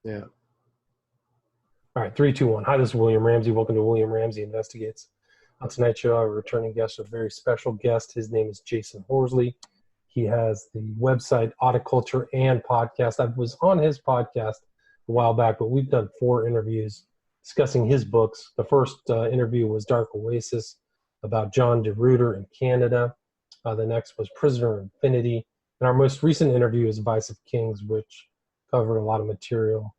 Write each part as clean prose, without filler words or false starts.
Yeah. All right, three, two, one. Hi, this is William Ramsey. Welcome to William Ramsey Investigates. On tonight's show, our returning guest, a very special guest. His name is Jasun Horsley. He has the website Auticulture and podcast. I was on his podcast a while back, but we've done 4 interviews discussing his books. The first interview was Dark Oasis about John DeRuyter in Canada. The next was Prisoner Infinity. And our most recent interview is Vice of Kings, which covered a lot of material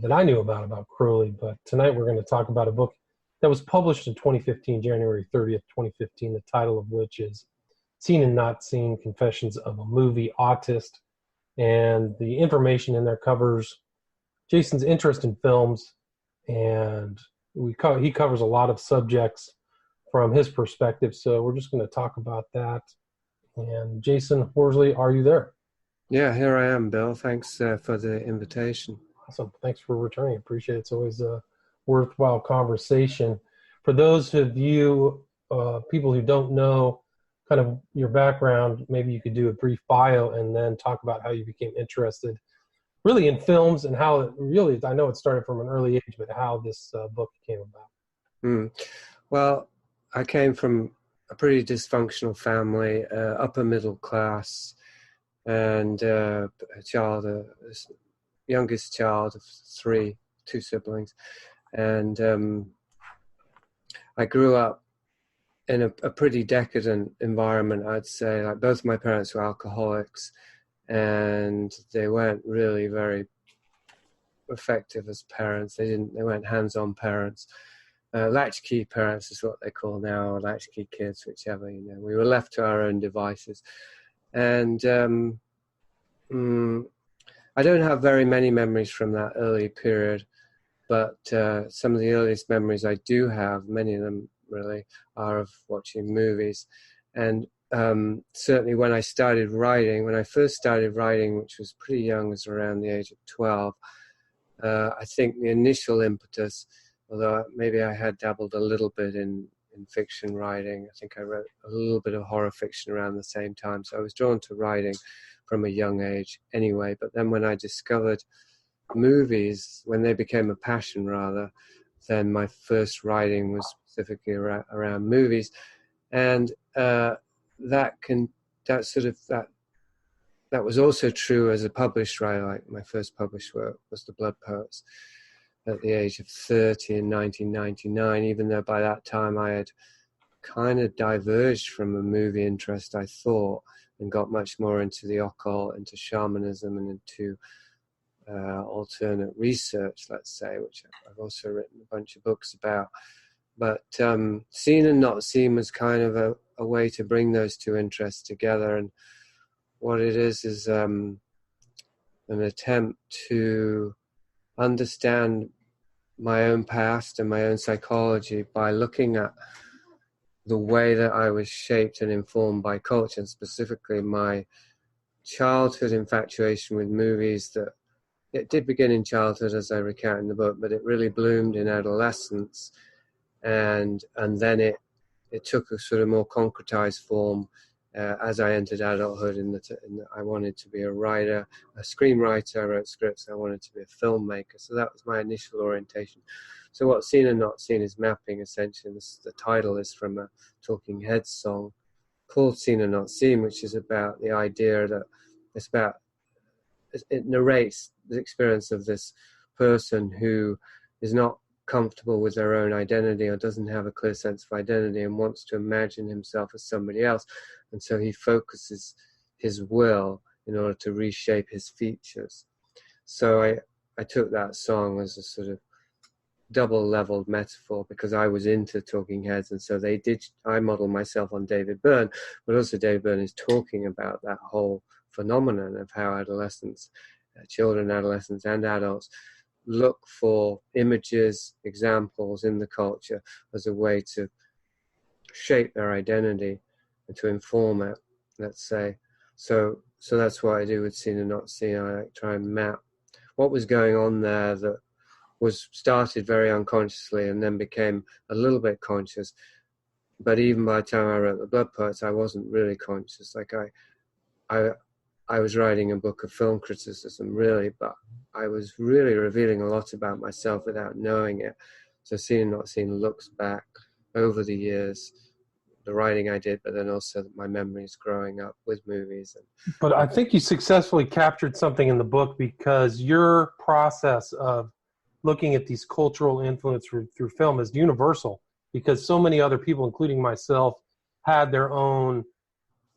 that I knew about Crowley. But tonight we're going to talk about a book that was published in 2015, January 30th, 2015, the title of which is Seen and Not Seen, Confessions of a Movie Autist. And the information in there covers Jason's interest in films, and he covers a lot of subjects from his perspective. So we're just going to talk about that. And Jasun Horsley, are you there? Yeah, here I am, Bill. Thanks for the invitation. Awesome. Thanks for returning. Appreciate it. It's always a worthwhile conversation. For those of you, people who don't know kind of your background, maybe you could do a brief bio and then talk about how you became interested really in films and how it really, I know it started from an early age, but how this book came about. Well, I came from a pretty dysfunctional family, upper middle class, and youngest child of 3, 2 siblings. And I grew up in a pretty decadent environment, I'd say. Like, both my parents were alcoholics, and they weren't really very effective as parents. They weren't hands-on parents. Latchkey parents is what they call now, or latchkey kids, whichever. We were left to our own devices. And I don't have very many memories from that early period, but some of the earliest memories I do have, many of them really, are of watching movies. And certainly when I first started writing, which was pretty young, was around the age of 12, I think the initial impetus, although maybe I had dabbled a little bit in fiction writing, I think I wrote a little bit of horror fiction around the same time, so I was drawn to writing from a young age anyway. But then when I discovered movies, when they became a passion rather, then my first writing was specifically around movies. And that was also true as a published writer. Like, my first published work was The Blood Poets at the age of 30 in 1999, even though by that time I had kind of diverged from a movie interest, I thought, and got much more into the occult, into shamanism, and into alternate research, let's say, which I've also written a bunch of books about. But Seen and Not Seen was kind of a way to bring those two interests together. And what it is an attempt to understand my own past and my own psychology by looking at the way that I was shaped and informed by culture, and specifically my childhood infatuation with movies. That it did begin in childhood, as I recount in the book, but it really bloomed in adolescence, and then it took a sort of more concretized form as I entered adulthood. I wanted to be a writer, a screenwriter. I wrote scripts. I wanted to be a filmmaker. So that was my initial orientation. So what Seen and Not Seen is mapping, essentially. The title is from a Talking Heads song called Seen and Not Seen, which is about the idea that it narrates the experience of this person who is not comfortable with their own identity, or doesn't have a clear sense of identity, and wants to imagine himself as somebody else. And so he focuses his will in order to reshape his features. So I took that song as a sort of double-leveled metaphor, because I was into Talking Heads, and so I modeled myself on David Byrne, but also David Byrne is talking about that whole phenomenon of how adolescents, children, adolescents, and adults look for images, examples in the culture as a way to shape their identity and to inform it, let's say. So that's what I do with Seen and Not Seen. I try and map what was going on there that was started very unconsciously and then became a little bit conscious. But even by the time I wrote The Blood Poets, I wasn't really conscious. Like I was writing a book of film criticism, really, but I was really revealing a lot about myself without knowing it. So Seen Not Seen looks back over the years, the writing I did, but then also my memories growing up with movies. But I think you successfully captured something in the book, because your process of looking at these cultural influence through film is universal, because so many other people, including myself, had their own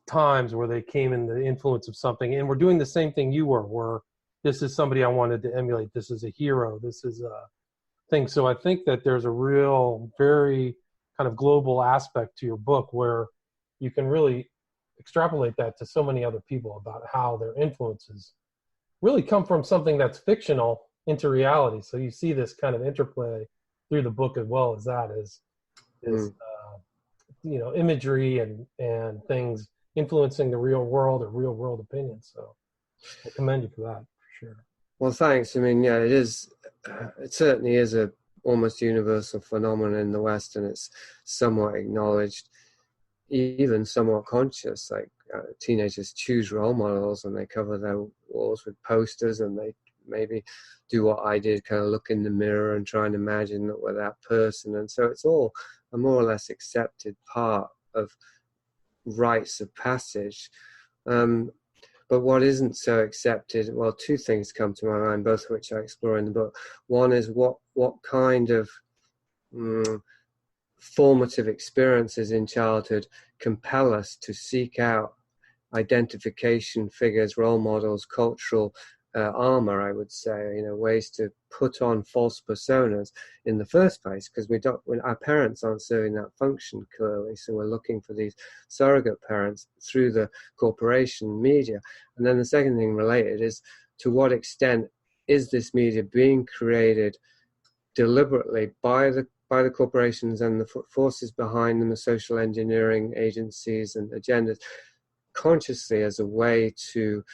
times where they came in the influence of something, and we're doing the same thing you were, where this is somebody I wanted to emulate, this is a hero, this is a thing. So I think that there's a real, very kind of global aspect to your book where you can really extrapolate that to so many other people about how their influences really come from something that's fictional into reality. So you see this kind of interplay through the book, as well as that is imagery and things influencing the real world or real world opinions. So I commend you for that, for sure. Well, thanks. I mean, yeah, it certainly is a almost universal phenomenon in the West, and it's somewhat acknowledged, even somewhat conscious. Like teenagers choose role models and they cover their walls with posters, and they maybe do what I did, kind of look in the mirror and try and imagine that we're that person. And so it's all a more or less accepted part of rites of passage. But what isn't so accepted, well, two things come to my mind, both of which I explore in the book. One is what kind of formative experiences in childhood compel us to seek out identification figures, role models, cultural armor, I would say, ways to put on false personas in the first place, because our parents aren't serving that function clearly, so we're looking for these surrogate parents through the corporation media. And then the second thing related is, to what extent is this media being created deliberately by the corporations and the forces behind them, the social engineering agencies and agendas, consciously as a way to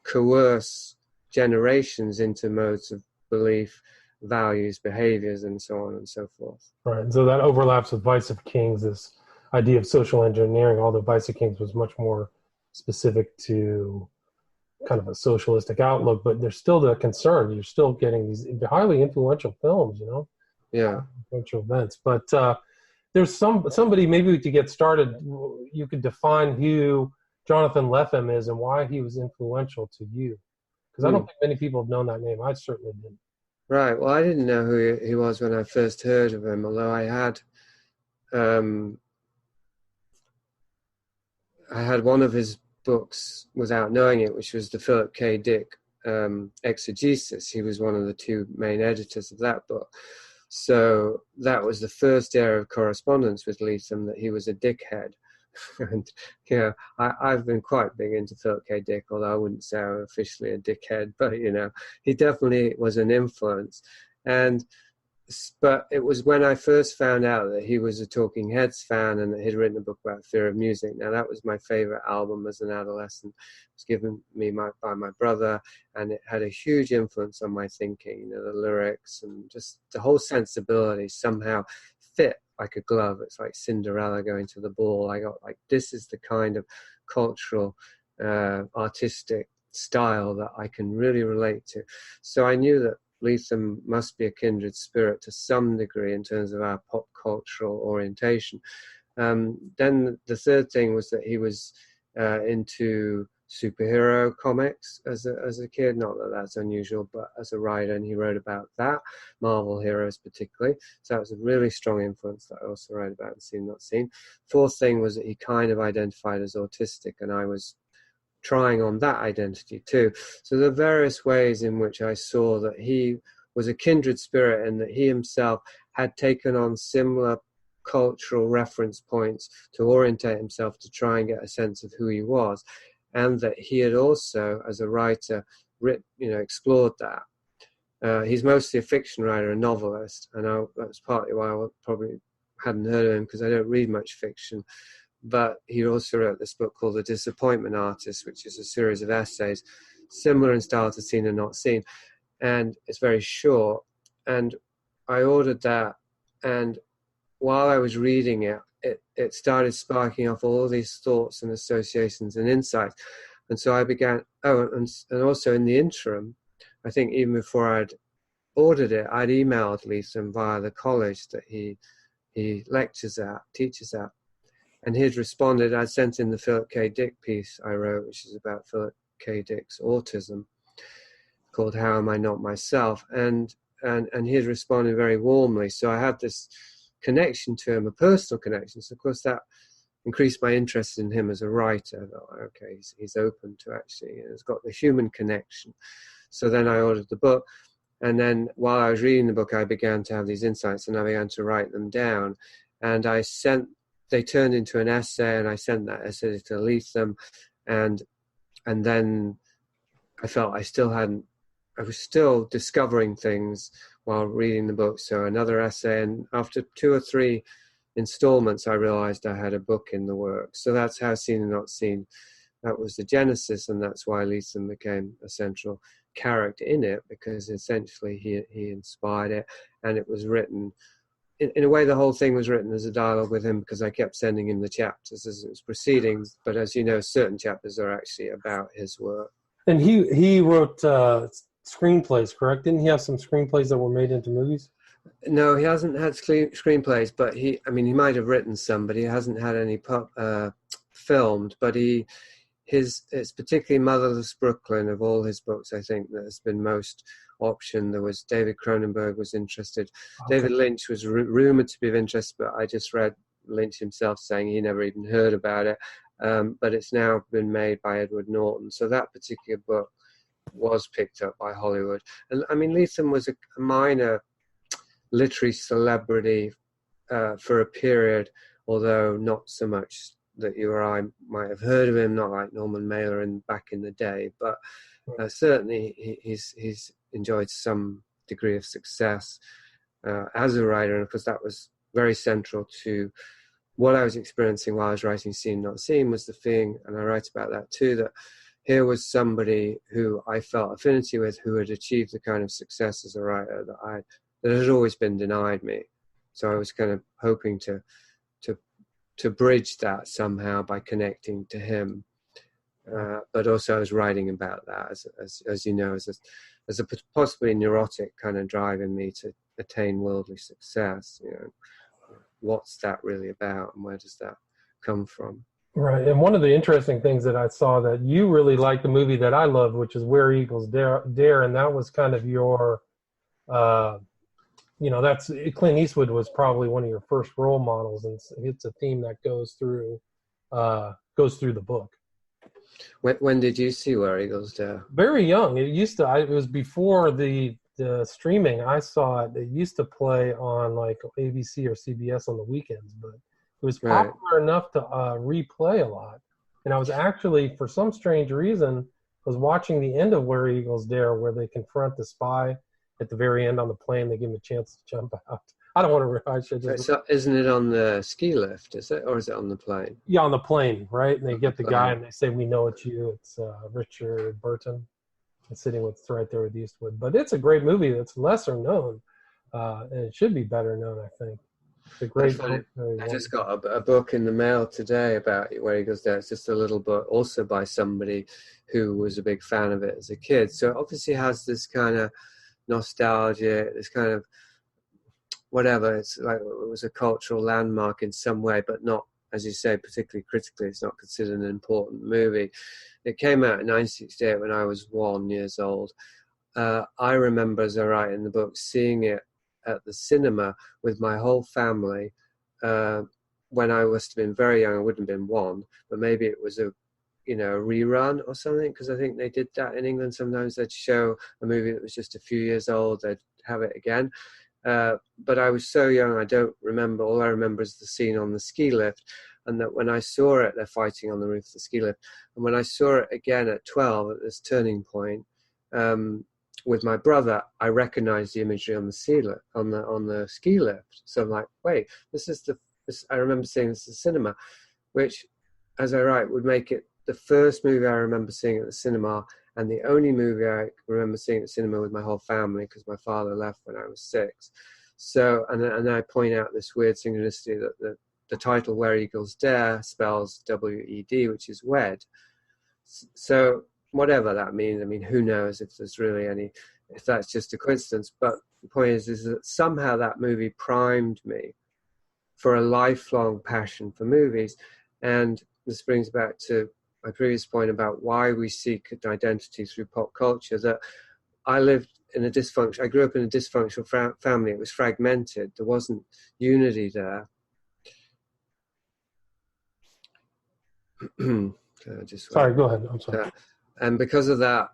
coerce generations into modes of belief, values, behaviors, and so on and so forth. Right. So that overlaps with Vice of Kings, this idea of social engineering, although Vice of Kings was much more specific to kind of a socialistic outlook, but there's still the concern. You're still getting these highly influential films, Yeah. Influential events. But there's somebody, maybe to get started, you could define who Jonathan Lethem is and why he was influential to you. Because I don't think many people have known that name. I certainly didn't. Right. Well, I didn't know who he was when I first heard of him, although I had one of his books without knowing it, which was the Philip K. Dick Exegesis. He was one of the two main editors of that book. So that was the first era of correspondence with Lethem, that he was a dickhead. And I've been quite big into Philip K. Dick, although I wouldn't say I'm officially a dickhead, but he definitely was an influence. But it was when I first found out that he was a Talking Heads fan and that he'd written a book about Fear of Music. Now, that was my favorite album as an adolescent. It was given me by my brother, and it had a huge influence on my thinking. The lyrics and just the whole sensibility somehow fit like a glove. It's like Cinderella going to the ball. I got this is the kind of cultural, artistic style that I can really relate to. So I knew that Lethem must be a kindred spirit to some degree in terms of our pop cultural orientation. Then the third thing was that he was into superhero comics as a kid. Not that that's unusual, but as a writer, and he wrote about that, Marvel heroes particularly. So that was a really strong influence that I also wrote about and Seen Not Seen. Fourth thing was that he kind of identified as autistic, and I was trying on that identity too. So there are various ways in which I saw that he was a kindred spirit and that he himself had taken on similar cultural reference points to orientate himself to try and get a sense of who he was, and that he had also, as a writer, explored that. He's mostly a fiction writer, a novelist, and that's partly why I probably hadn't heard of him, because I don't read much fiction. But he also wrote this book called The Disappointment Artist, which is a series of essays similar in style to Seen and Not Seen. And it's very short. And I ordered that. And while I was reading it, it started sparking off all these thoughts and associations and insights. And so I began, and also in the interim, I think even before I'd ordered it, I'd emailed Leeson via the college that he teaches at. And he'd responded. I'd sent in the Philip K. Dick piece I wrote, which is about Philip K. Dick's autism, called How Am I Not Myself? And he'd responded very warmly. So I had this connection to him, a personal connection. So of course that increased my interest in him as a writer. I thought, okay, he's open to actually, he's got the human connection. So then I ordered the book. And then while I was reading the book, I began to have these insights and I began to write them down. And they turned into an essay, and I sent that essay to Leeson. And then I felt I was still discovering things while reading the book. So another essay, and after 2 or 3 installments, I realized I had a book in the works. So that's how Seen and Not Seen, that was the genesis, and that's why Leeson became a central character in it, because essentially he inspired it, and it was written in a way. The whole thing was written as a dialogue with him, because I kept sending him the chapters as it was proceeding. But as you know, certain chapters are actually about his work. And he wrote screenplays, correct? Didn't he have some screenplays that were made into movies? No, he hasn't had screenplays, but he might have written some, but he hasn't had any filmed. But it's particularly Motherless Brooklyn, of all his books, I think, that has been most optioned. There was David Cronenberg was interested. Okay. David Lynch was rumored to be of interest, but I just read Lynch himself saying he never even heard about it. But it's now been made by Edward Norton. So that particular book was picked up by Hollywood. And I mean, Leeson was a minor literary celebrity for a period, although not so much that you or I might have heard of him, not like Norman Mailer back in the day, but certainly he's enjoyed some degree of success as a writer. And of course that was very central to what I was experiencing while I was writing Seen Not Seen, was the feeling, and I write about that too, that here was somebody who I felt affinity with, who had achieved the kind of success as a writer that had always been denied me. So I was kind of hoping to bridge that somehow by connecting to him. But also I was writing about that, as you know, as a possibly neurotic kind of driving me to attain worldly success. You know, what's that really about, and where does that come from? Right. And one of the interesting things that I saw, that you really liked the movie that I loved, which is Where Eagles Dare, and that was kind of your, that's Clint Eastwood was probably one of your first role models, and it's a theme that goes through the book. When did you see Where Eagles Dare? Very young. It was before the streaming. I saw it. It used to play on like ABC or CBS on the weekends, but it was popular enough to replay a lot. And I was actually, for some strange reason, was watching the end of Where Eagles Dare, where they confront the spy at the very end on the plane. They give him a chance to jump out. I don't want to. I should just. So isn't it on the ski lift? Is it, or is it on the plane? Yeah, on the plane, right? And they get the guy, and they say, "We know it's you. It's Richard Burton." And sitting right there with Eastwood. But it's a great movie that's lesser known, and it should be better known, I think. It's a great book. I just got a book in the mail today about Where Eagles Dare. It's just a little book, also by somebody who was a big fan of it as a kid. So it obviously has this kind of nostalgia, this kind of whatever. It's like it was a cultural landmark in some way, but not, as you say, particularly critically. It's not considered an important movie. It came out in 1968 when I was 1 year old. I remember, as I write in the book, seeing it at the cinema with my whole family when I must have been very young. I wouldn't have been 1, but maybe it was a rerun or something, because I think they did that in England. Sometimes they'd show a movie that was just a few years old, they'd have it again. But I was so young, I don't remember. All I remember is the scene on the ski lift, and that when I saw it, they're fighting on the roof of the ski lift. And when I saw it again at 12, at this turning point, with my brother, I recognized the imagery on the ski lift. So I'm like, wait, I remember seeing this at the cinema, which, as I write, would make it the first movie I remember seeing at the cinema, and the only movie I remember seeing at the cinema with my whole family, because my father left when I was 6. So, and I point out this weird synchronicity that the title Where Eagles Dare spells W-E-D, which is wed. So whatever that means, I mean, who knows if there's really any, if that's just a coincidence. But the point is that somehow that movie primed me for a lifelong passion for movies. And this brings back to my previous point about why we seek identity through pop culture, that I grew up in a dysfunctional family. It was fragmented. There wasn't unity there. Sorry, go ahead. I'm sorry. And because of that,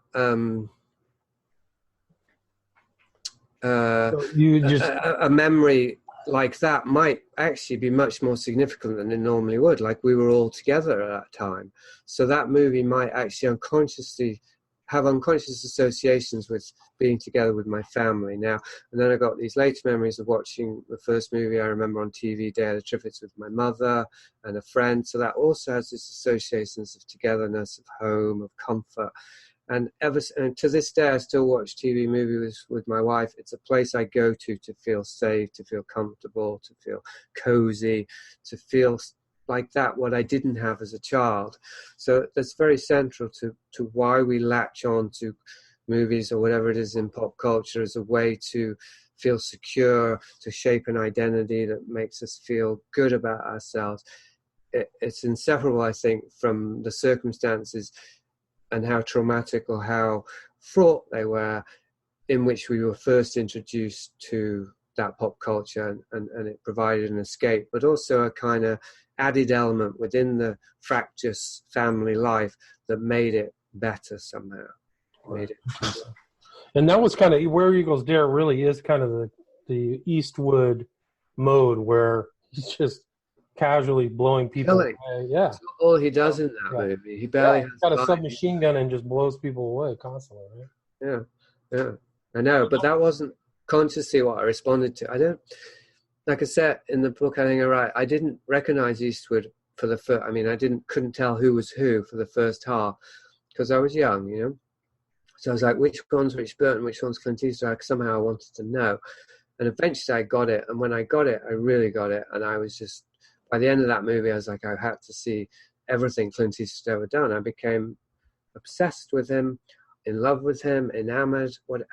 a memory like that might actually be much more significant than it normally would. Like, we were all together at that time. So that movie might actually unconsciously have unconscious associations with being together with my family now. And then I got these later memories of watching the first movie I remember on TV, Day of the Triffids, with my mother and a friend. So that also has these associations of togetherness, of home, of comfort. And to this day, I still watch TV movies with my wife. It's a place I go to feel safe, to feel comfortable, to feel cozy, to feel like that, what I didn't have as a child. So that's very central to why we latch on to movies or whatever it is in pop culture, as a way to feel secure, to shape an identity that makes us feel good about ourselves. It's inseparable, I think, from the circumstances and how traumatic or how fraught they were in which we were first introduced to that pop culture, and it provided an escape, but also a kind of added element within the fractious family life that made it better somehow. Right. And that was kind of Where Eagles Dare really is kind of the Eastwood mode, where he's just casually blowing people away. Yeah. That's all he does in that movie. He barely has got a submachine gun and just blows people away constantly, right? Yeah. I know, but that wasn't consciously what I responded to. Like I said in the book, I think I didn't recognize Eastwood for the first. I mean, couldn't tell who was who for the first half because I was young, you know. So I was like, which one's Rich Burton, which one's Clint Eastwood? Somehow I wanted to know, and eventually I got it. And when I got it, I really got it. And I was just, by the end of that movie, I was like, I had to see everything Clint Eastwood ever done. I became obsessed with him, in love with him, enamored. What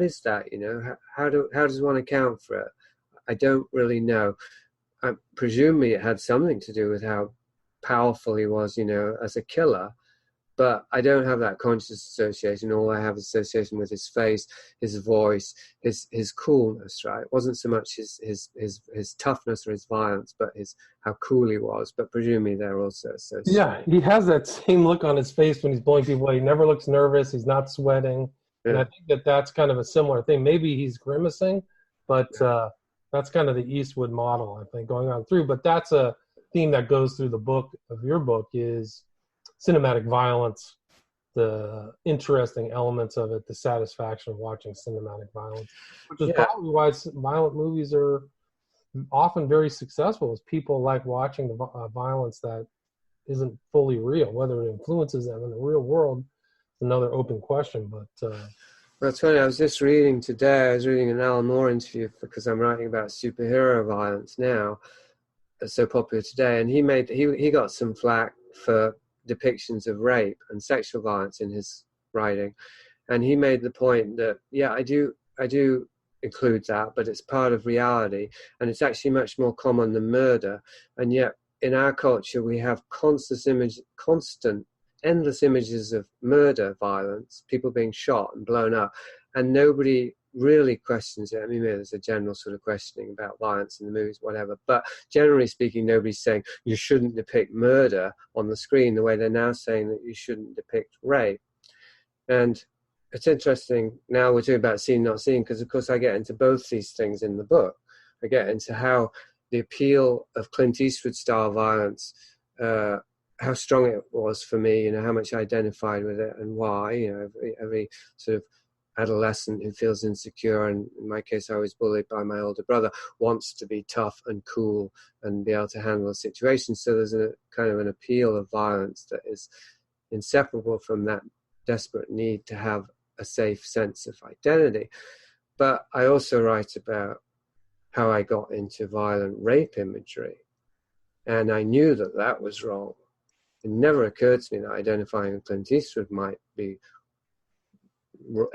is that? You know, how does one account for it? I don't really know. Presumably it had something to do with how powerful he was, you know, as a killer. But I don't have that conscious association. All I have is association with his face, his voice, his coolness, right? It wasn't so much his toughness or his violence, but how cool he was. But presumably they're also associated. Yeah, he has that same look on his face when he's blowing people away. He never looks nervous. He's not sweating. Yeah. And I think that's kind of a similar thing. Maybe he's grimacing, but that's kind of the Eastwood model, I think, going on through. But that's a theme that goes through the book of your book is cinematic violence, the interesting elements of it, the satisfaction of watching cinematic violence, which is probably why violent movies are often very successful, is people like watching the violence that isn't fully real. Whether it influences them in the real world is another open question. But that's funny. I was just reading today, an Alan Moore interview because I'm writing about superhero violence now. It's so popular today. And he got some flack for depictions of rape and sexual violence in his writing. And he made the point that, I do include that, but it's part of reality. And it's actually much more common than murder. And yet in our culture, we have constant, endless images of murder, violence, people being shot and blown up. And nobody really questions it. I mean, there's a general sort of questioning about violence in the movies, whatever. But generally speaking, nobody's saying you shouldn't depict murder on the screen the way they're now saying that you shouldn't depict rape. And it's interesting, now we're talking about seen, not seen, because of course I get into both these things in the book. I get into how the appeal of Clint Eastwood style violence, how strong it was for me, you know, how much I identified with it and why, you know, every sort of adolescent who feels insecure, and in my case I was bullied by my older brother, wants to be tough and cool and be able to handle a situation. So there's a kind of an appeal of violence that is inseparable from that desperate need to have a safe sense of identity. But I also write about how I got into violent rape imagery, and I knew that was wrong. it never occurred to me that identifying with Clint Eastwood might be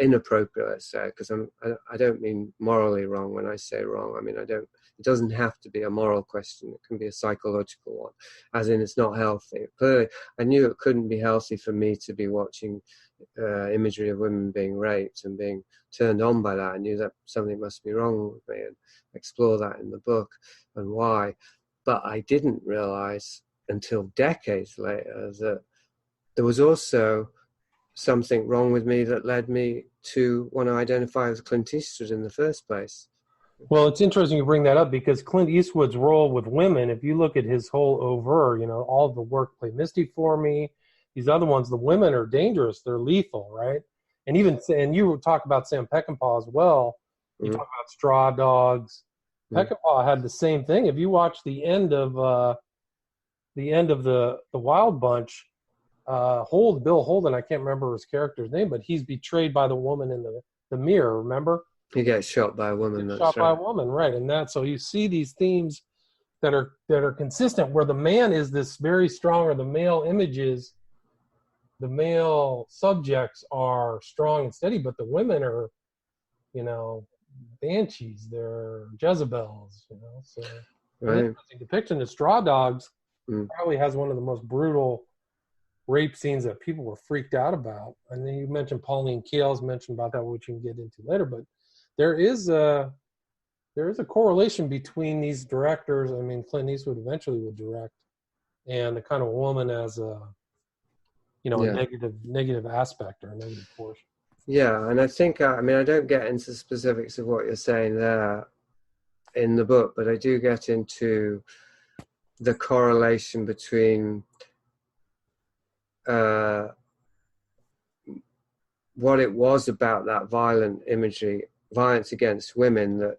inappropriate, let's say, because I don't mean morally wrong when I say wrong. I mean, it doesn't have to be a moral question. It can be a psychological one, as in it's not healthy. Clearly, I knew it couldn't be healthy for me to be watching imagery of women being raped and being turned on by that. I knew that something must be wrong with me, and explore that in the book and why. But I didn't realize until decades later that there was also something wrong with me that led me to want to identify with Clint Eastwood in the first place. Well, it's interesting you bring that up, because Clint Eastwood's role with women, if you look at his whole oeuvre, all the work, Play Misty for Me, these other ones, the women are dangerous. They're lethal, right? And you talk about Sam Peckinpah as well. You talk about Straw Dogs. Peckinpah had the same thing. If you watch the end of the Wild Bunch, Bill Holden, I can't remember his character's name, but he's betrayed by the woman in the mirror, remember? He gets shot by a woman. By a woman, right. And so you see these themes that are consistent, where the man is this very strong, or the male subjects are strong and steady, but the women are, banshees, they're Jezebels, so right. Depiction of Straw Dogs probably has one of the most brutal rape scenes that people were freaked out about. And then you mentioned Pauline Kael's mentioned about that, which you can get into later, but there is a correlation between these directors. I mean, Clint Eastwood eventually would direct, and the kind of woman as a negative aspect, or a negative force. Yeah, and I think, I don't get into specifics of what you're saying there in the book, but I do get into the correlation between what it was about that violence against women that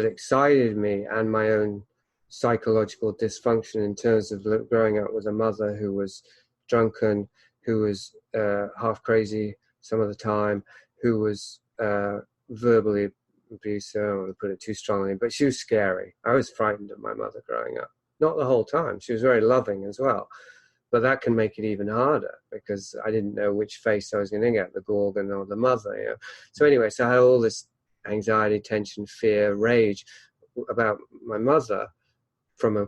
excited me, and my own psychological dysfunction in terms of growing up with a mother who was drunken, who was half crazy some of the time, who was verbally abusive. I don't want to put it too strongly, but she was scary. I was frightened of my mother growing up. Not the whole time. She was very loving as well. But that can make it even harder, because I didn't know which face I was going to get, the Gorgon or the mother. So anyway, so I had all this anxiety, tension, fear, rage about my mother from a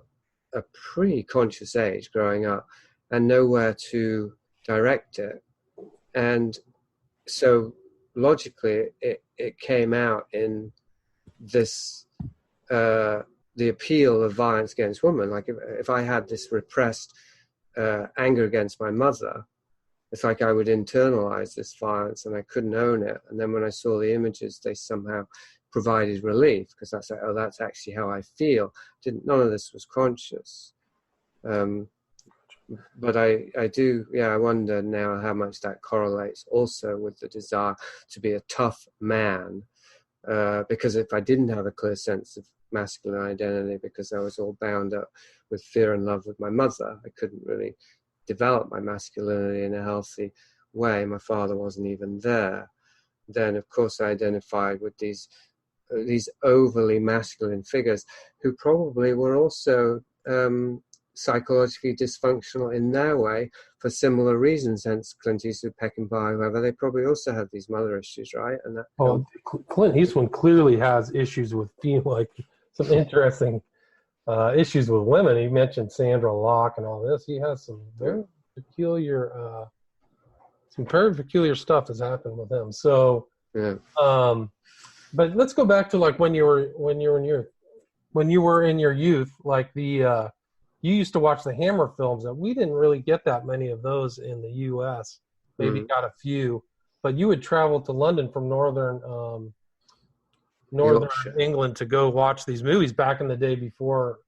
pre-conscious age growing up, and nowhere to direct it. And so logically, it came out in this, the appeal of violence against women. Like if I had this repressed anger against my mother, it's like I would internalize this violence and I couldn't own it. And then when I saw the images, they somehow provided relief, because that's like, oh, that's actually how I feel. None of this was conscious. But I do, I wonder now how much that correlates also with the desire to be a tough man, because if I didn't have a clear sense of masculine identity, because I was all bound up with fear and love with my mother, I couldn't really develop my masculinity in a healthy way. My father wasn't even there. Then, of course, I identified with these overly masculine figures who probably were also psychologically dysfunctional in their way for similar reasons. Hence, Clint Eastwood, Peckinpah, whoever, they probably also had these mother issues, right? And that Clint Eastwood clearly has issues with some interesting issues with women. He mentioned Sandra Locke and all this. He has some very peculiar stuff has happened with him. So, yeah. But let's go back to like when you were in your youth, like you used to watch the Hammer films, and we didn't really get that many of those in the U.S. Maybe got a few, but you would travel to London from northern England to go watch these movies back in the day before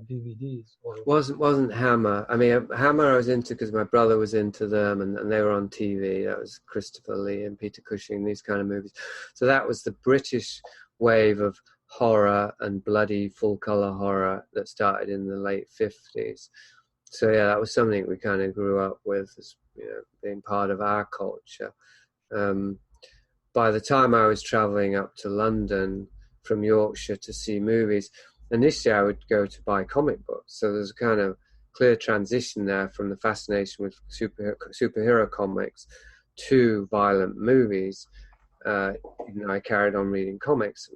DVDs. Wasn't Hammer. I mean, Hammer I was into because my brother was into them, and they were on TV. That was Christopher Lee and Peter Cushing, these kind of movies. So that was the British wave of horror and bloody full-color horror that started in the late 50s. So yeah, that was something we kind of grew up with as being part of our culture. By the time I was traveling up to London from Yorkshire to see movies, initially I would go to buy comic books. So there's a kind of clear transition there from the fascination with superhero comics to violent movies. Even though I carried on reading comics,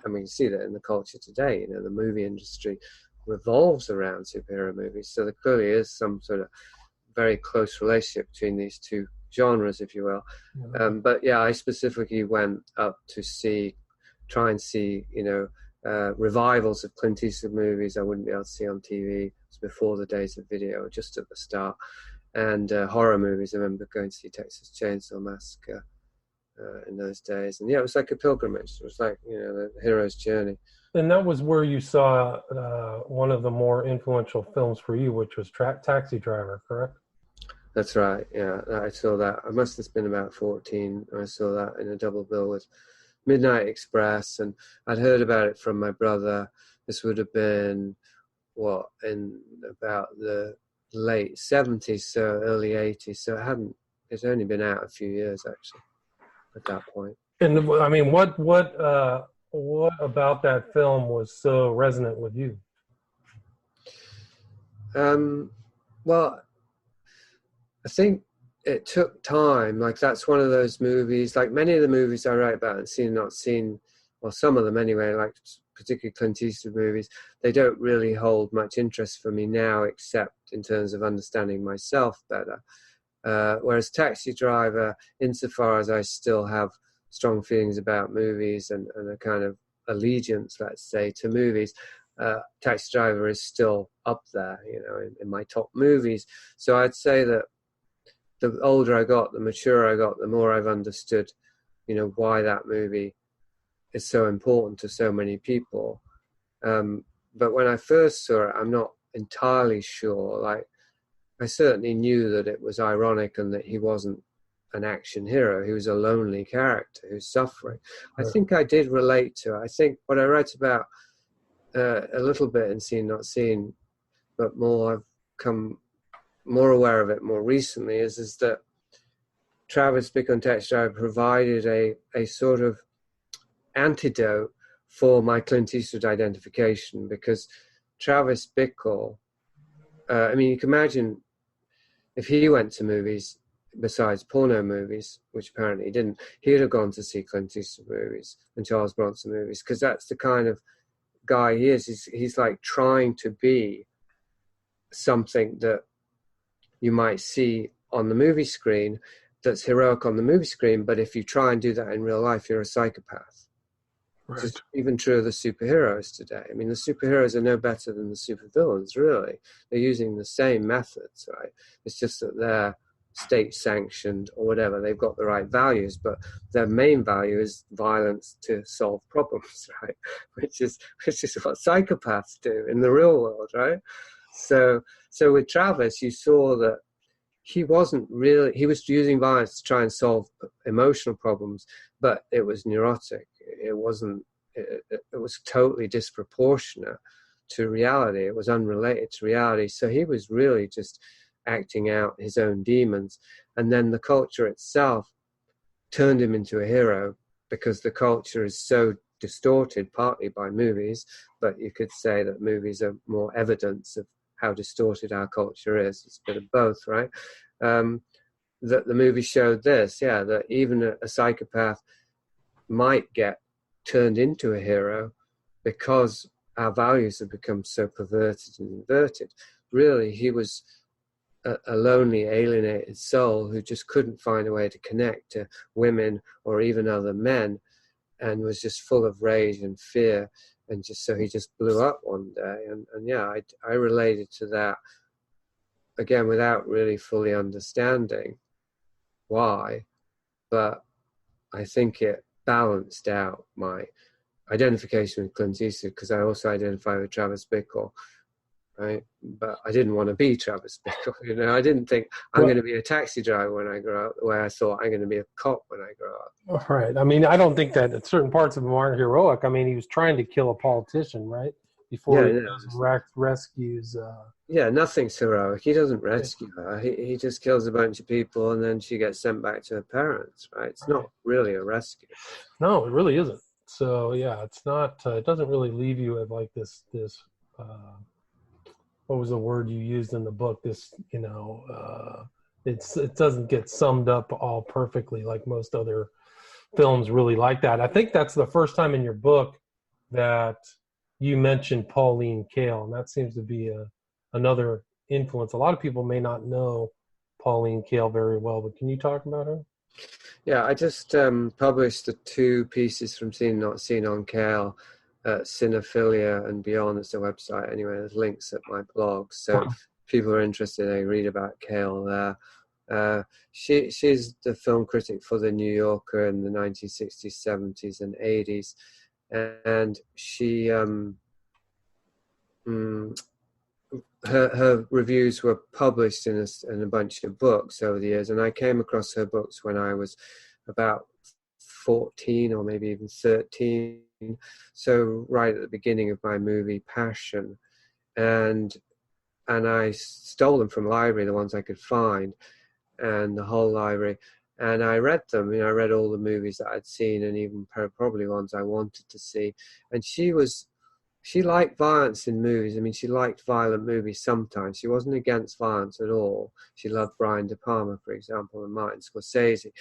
and we see that in the culture today. You know, the movie industry revolves around superhero movies, so there clearly is some sort of very close relationship between these two genres, if you will. But yeah, I specifically went up to try and see, you know, revivals of Clint Eastwood movies I wouldn't be able to see on TV. It was before the days of video, just at the start. And horror movies. I remember going to see Texas Chainsaw Massacre in those days. And yeah, it was like a pilgrimage. It was like, you know, the hero's journey. And that was where you saw one of the more influential films for you, which was Taxi Driver, correct? That's right, yeah. I saw that. I must have been about 14. I saw that in a double bill with Midnight Express. And I'd heard about it from my brother. This would have been, in about the late 70s, so early 80s. So it's only been out a few years, actually, at that point. And I mean, what about that film was so resonant with you? Well, I think it took time. Like, that's one of those movies, like many of the movies I write about and seen, not seen, well, some of them anyway, like particularly Clint Eastwood movies, they don't really hold much interest for me now, except in terms of understanding myself better. Whereas Taxi Driver, insofar as I still have strong feelings about movies and a kind of allegiance, let's say, to movies, Taxi Driver is still up there, you know, in my top movies. So I'd say that the older I got, the maturer I got, the more I've understood, you know, why that movie is so important to so many people. But when I first saw it, I'm not entirely sure. Like, I certainly knew that it was ironic and that he wasn't an action hero. He was a lonely character who's suffering. Right. I think I did relate to it. I think what I write about a little bit in Seen Not Seen, but more I've come more aware of it more recently, is that Travis Bickle and Taxi Driver provided a sort of antidote for my Clint Eastwood identification, because Travis Bickle, I mean, you can imagine if he went to movies besides porno movies, which apparently he didn't, he'd have gone to see Clint Eastwood movies and Charles Bronson movies, because that's the kind of guy he is. He's like trying to be something that you might see on the movie screen, that's heroic on the movie screen, but if you try and do that in real life, you're a psychopath. Right. It's even true of the superheroes today. I mean, the superheroes are no better than the supervillains, really. They're using the same methods, right? It's just that they're state-sanctioned or whatever. They've got the right values, but their main value is violence to solve problems, right? Which is what psychopaths do in the real world, right? So with Travis, you saw that he wasn't really, he was using violence to try and solve emotional problems, but it was neurotic. It wasn't, it was totally disproportionate to reality. It was unrelated to reality. So he was really just acting out his own demons. And then the culture itself turned him into a hero, because the culture is so distorted, partly by movies, but you could say that movies are more evidence of how distorted our culture is. It's a bit of both, right? That the movie showed this, that even a psychopath might get turned into a hero because our values have become so perverted and inverted. Really, he was a lonely, alienated soul who just couldn't find a way to connect to women or even other men, and was just full of rage and fear. And so he just blew up one day. And I related to that, again, without really fully understanding why. But I think it balanced out my identification with Clint Eastwood, because I also identify with Travis Bickle, right? But I didn't want to be Travis Bickle, you know. I didn't think I'm going to be a taxi driver when I grow up, the way I thought I'm going to be a cop when I grow up. Right. I mean, I don't think that certain parts of him aren't heroic. I mean, he was trying to kill a politician, right? Before he rescues. Nothing's heroic. He doesn't rescue her. He just kills a bunch of people, and then she gets sent back to her parents, right? It's not really a rescue. No, it really isn't. So, yeah, it's not, it doesn't really leave you at like this what was the word you used in the book? This, it doesn't get summed up all perfectly like most other films really like that. I think that's the first time in your book that you mentioned Pauline Kael, and that seems to be another influence. A lot of people may not know Pauline Kael very well, but can you talk about her? Yeah, I just published the 2 pieces from Seen Not Seen on Kael at Cinephilia and Beyond. It's their website anyway. There's links at my blog, so if people are interested, they read about Kael there. She's the film critic for The New Yorker in the 1960s, 70s, and 80s, and she her reviews were published in a bunch of books over the years, and I came across her books when I was about 14 or maybe even 13, so right at the beginning of my movie passion, and I stole them from the library, the ones I could find, and the whole library, and I read them. I read all the movies that I'd seen, and even probably ones I wanted to see. And she liked violence in movies. I mean, she liked violent movies sometimes. She wasn't against violence at all. She loved Brian De Palma, for example, and Martin Scorsese.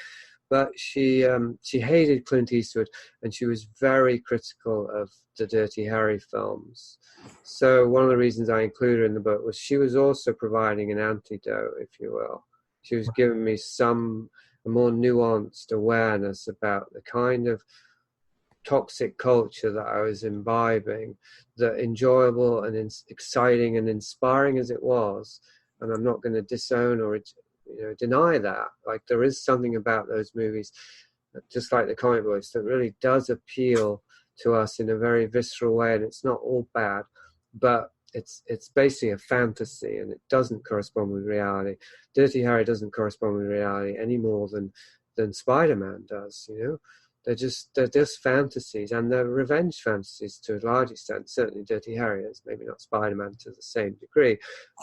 But she hated Clint Eastwood, and she was very critical of the Dirty Harry films. So one of the reasons I included her in the book was she was also providing an antidote, if you will. She was giving me a more nuanced awareness about the kind of toxic culture that I was imbibing, that enjoyable and exciting and inspiring as it was, and I'm not going to disown or deny that. Like, there is something about those movies, just like the comic books, that really does appeal to us in a very visceral way, and it's not all bad, but it's basically a fantasy, and it doesn't correspond with reality. Dirty Harry doesn't correspond with reality any more than Spider-Man does. They're just fantasies, and they're revenge fantasies to a large extent. Certainly Dirty Harry is, maybe not Spider-Man to the same degree,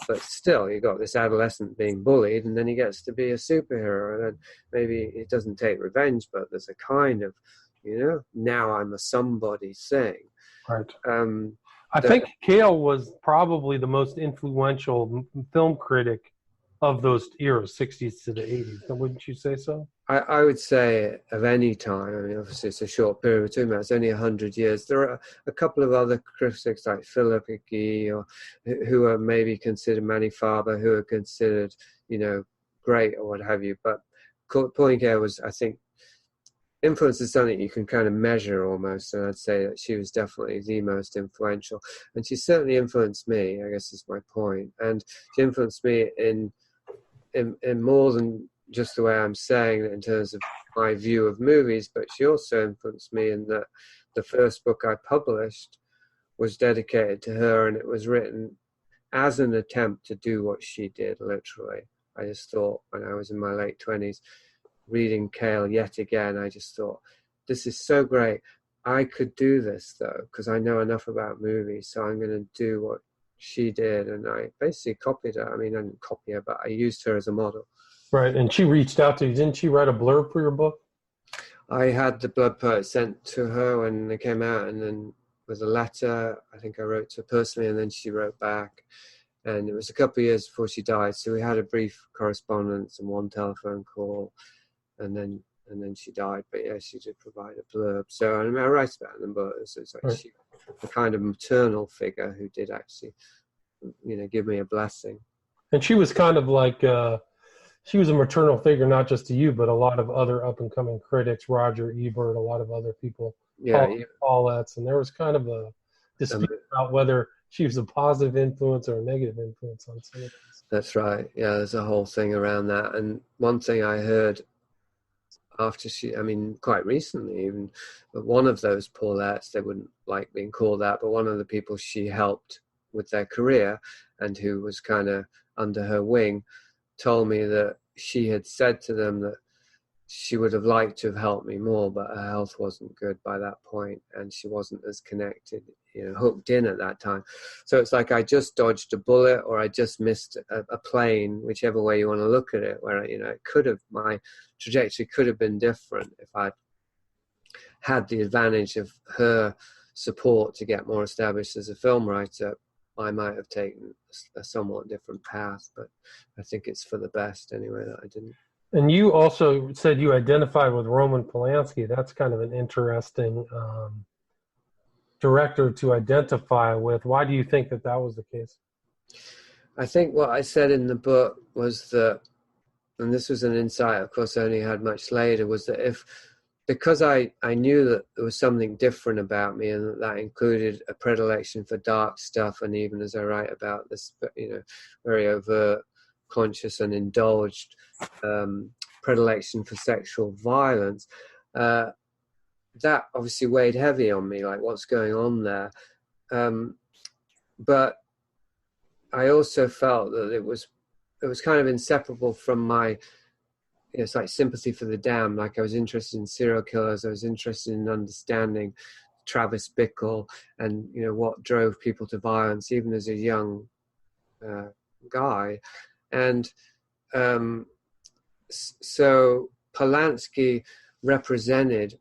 but still, you got this adolescent being bullied, and then he gets to be a superhero, and then maybe it doesn't take revenge, but there's a kind of, now I'm a somebody thing. Right. I think Kael was probably the most influential film critic of those eras, 60s to the 80s. Wouldn't you say so? I would say of any time. I mean, obviously it's a short period of time. It's only 100 years. There are a couple of other critics like Philip Hickey, or who are maybe considered, Manny Farber, who are considered, great or what have you. But Pauline Kael was, I think, influence is something you can kind of measure almost, and I'd say that she was definitely the most influential. And she certainly influenced me, I guess is my point. And she influenced me in more than just the way I'm saying it in terms of my view of movies, but she also influenced me in that the first book I published was dedicated to her, and it was written as an attempt to do what she did, literally. I just thought, when I was in my late 20s, reading Kael yet again, I just thought, this is so great. I could do this, though, because I know enough about movies, so I'm going to do what she did. And I basically copied her. I mean, I didn't copy her, but I used her as a model. Right, and she reached out to you. Didn't she write a blurb for your book? I had the Blood Poet sent to her when they came out, and then with a letter, I think I wrote to her personally, and then she wrote back. And it was a couple of years before she died, so we had a brief correspondence and one telephone call, and then she died. But yeah, she did provide a blurb. So I mean, I write about it in the book. So it's like she, a kind of maternal figure who did actually, give me a blessing. And she was kind of like, she was a maternal figure, not just to you, but a lot of other up-and-coming critics, Roger Ebert, a lot of other people, Paulette's, and there was kind of a dispute about whether she was a positive influence or a negative influence on some of this. That's right. Yeah, there's a whole thing around that. And one thing I heard after quite recently, even one of those Paulettes, they wouldn't like being called that, but one of the people she helped with their career and who was kind of under her wing, told me that she had said to them that she would have liked to have helped me more, but her health wasn't good by that point, and she wasn't as connected, hooked in at that time. So it's like I just dodged a bullet, or I just missed a plane, whichever way you want to look at it, where, it could have, my trajectory could have been different if I'd had the advantage of her support to get more established as a film writer. I might have taken a somewhat different path, but I think it's for the best anyway that I didn't. And you also said you identified with Roman Polanski. That's kind of an interesting director to identify with. Why do you think that was the case? I think what I said in the book was that, and this was an insight, of course, I only had much later, was that because I knew that there was something different about me, and that included a predilection for dark stuff, and even as I write about this, very overt, conscious and indulged predilection for sexual violence, that obviously weighed heavy on me, like what's going on there. But I also felt that it was kind of inseparable from my, it's like sympathy for the damned. Like I was interested in serial killers. I was interested in understanding Travis Bickle and, what drove people to violence, even as a young guy. And so Polanski represented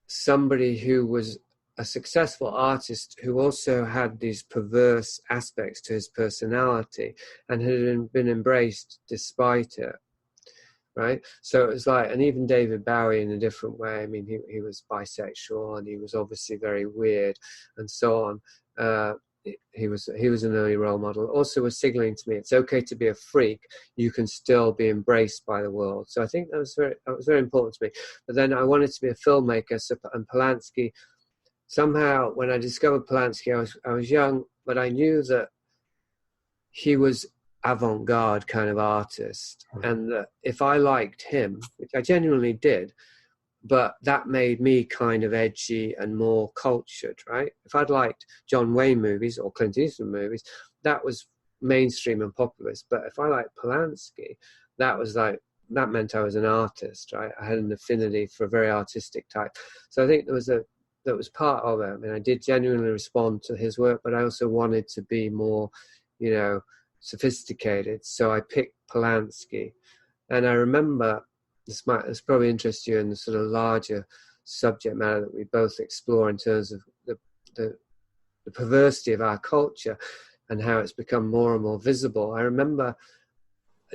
somebody who was a successful artist who also had these perverse aspects to his personality and had been embraced despite it, right? So it was like, and even David Bowie in a different way. I mean, he was bisexual and he was obviously very weird and so on. He was an early role model. Also was signaling to me, it's okay to be a freak. You can still be embraced by the world. So I think that was very important to me. But then I wanted to be a filmmaker, and Polanski, somehow when I discovered Polanski, I was young, but I knew that he was avant-garde kind of artist, and that if I liked him, which I genuinely did, but that made me kind of edgy and more cultured, right? If I'd liked John Wayne movies or Clint Eastwood movies, that was mainstream and populist. But if I liked Polanski, that meant I was an artist, right? I had an affinity for a very artistic type. So I think that was part of it. I mean, I did genuinely respond to his work, but I also wanted to be more, sophisticated. So I picked Polanski. And I remember, this probably interest you in the sort of larger subject matter that we both explore in terms of the perversity of our culture and how it's become more and more visible. I remember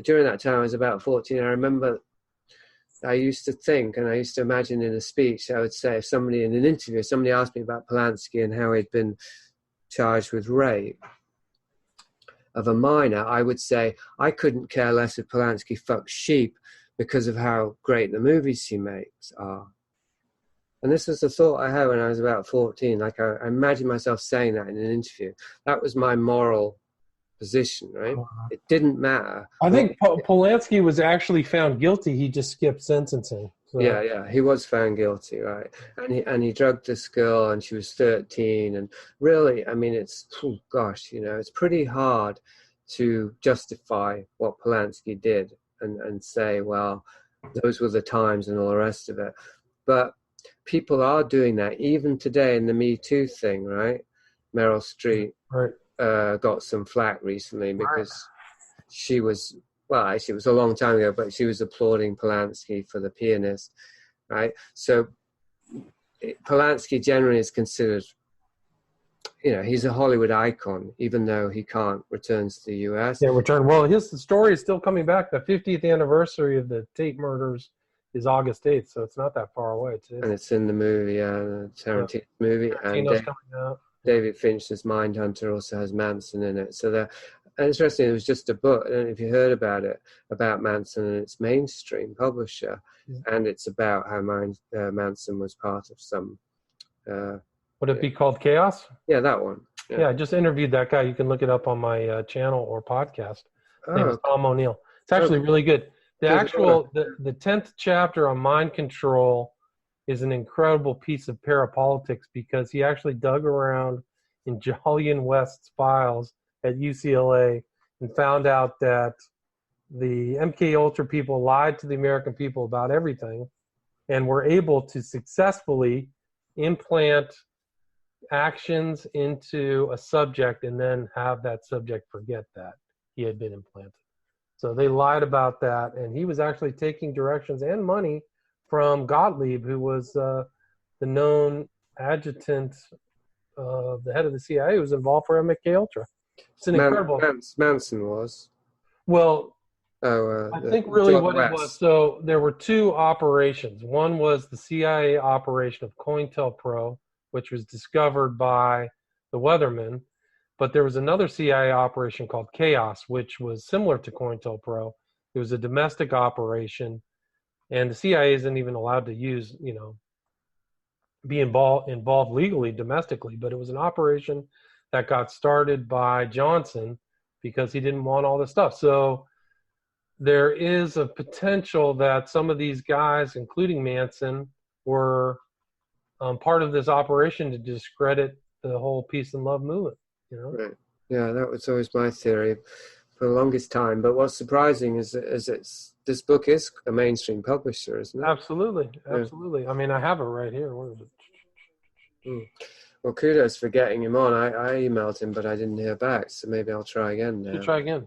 during that time, I was about 14, I remember I used to think, and I used to imagine in a speech, I would say, if somebody in an interview, somebody asked me about Polanski and how he'd been charged with rape of a minor, I would say, I couldn't care less if Polanski fucks sheep because of how great the movies he makes are. And this was the thought I had when I was about 14. Like I imagined myself saying that in an interview. That was my moral position, right? It didn't matter. I think Polanski was actually found guilty. He just skipped sentencing. So. Yeah, he was found guilty, right? And he drugged this girl, and she was 13. And really, I mean, it's pretty hard to justify what Polanski did and say, well, those were the times and all the rest of it. But people are doing that even today in the Me Too thing, right? Meryl Streep got some flack recently because she was, well, actually it was a long time ago, but she was applauding Polanski for The Pianist, right? So Polanski generally is considered, he's a Hollywood icon, even though he can't return to the U.S. Yeah, return. Well, his story is still coming back. The 50th anniversary of the Tate murders is August 8th, so it's not that far away. And it's in the movie, the Tarantino movie. Tarantino's coming out. David Fincher's Mindhunter also has Manson in it. So interesting, it was just a book, I don't know if you heard about it, about Manson and its mainstream publisher. Yeah. And it's about how Manson was part of some... Would it be called Chaos? Yeah, that one. Yeah, I just interviewed that guy. You can look it up on my channel or podcast. His name is Tom O'Neill. It's actually really good. The 10th chapter on mind control is an incredible piece of parapolitics because he actually dug around in Julian West's files at UCLA and found out that the MK Ultra people lied to the American people about everything and were able to successfully implant actions into a subject and then have that subject forget that he had been implanted. So they lied about that, and he was actually taking directions and money from Gottlieb, who was the known adjutant the head of the CIA, was involved for MK Ultra. It's an incredible. Manson was. Well, Oh, I think really what it was. So there were two operations. One was the CIA operation of COINTELPRO, which was discovered by the Weathermen. But there was another CIA operation called Chaos, which was similar to COINTELPRO. It was a domestic operation, and the CIA isn't even allowed to use, be involved legally domestically. But it was an operation that got started by Johnson because he didn't want all this stuff. So there is a potential that some of these guys, including Manson, were part of this operation to discredit the whole peace and love movement. Right. Yeah, that was always my theory for the longest time. But what's surprising is this book is a mainstream publisher, isn't it? Absolutely. I mean, I have it right here. Where is it? Well, kudos for getting him on. I emailed him, but I didn't hear back. So maybe I'll try again now. You try again.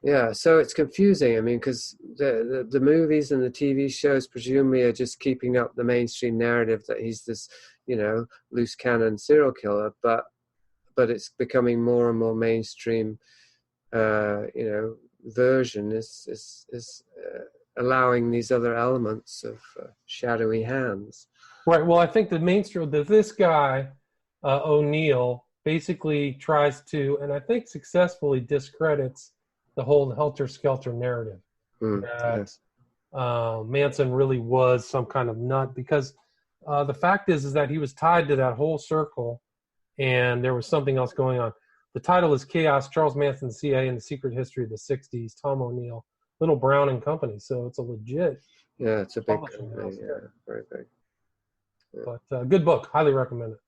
Yeah, so it's confusing. I mean, because the movies and the TV shows presumably are just keeping up the mainstream narrative that he's this, loose cannon serial killer, but it's becoming more and more mainstream. Version is allowing these other elements of shadowy hands. Right. Well, I think the mainstream that this guy O'Neill basically tries to, and I think successfully discredits the whole helter-skelter narrative that Manson really was some kind of nut, because the fact is that he was tied to that whole circle, and there was something else going on. The title is Chaos, Charles Manson, CIA, and the Secret History of the 60s, Tom O'Neill, Little Brown and Company. So it's a legit. Yeah, it's a big company. Yeah, very big. Yeah. But good book. Highly recommend it.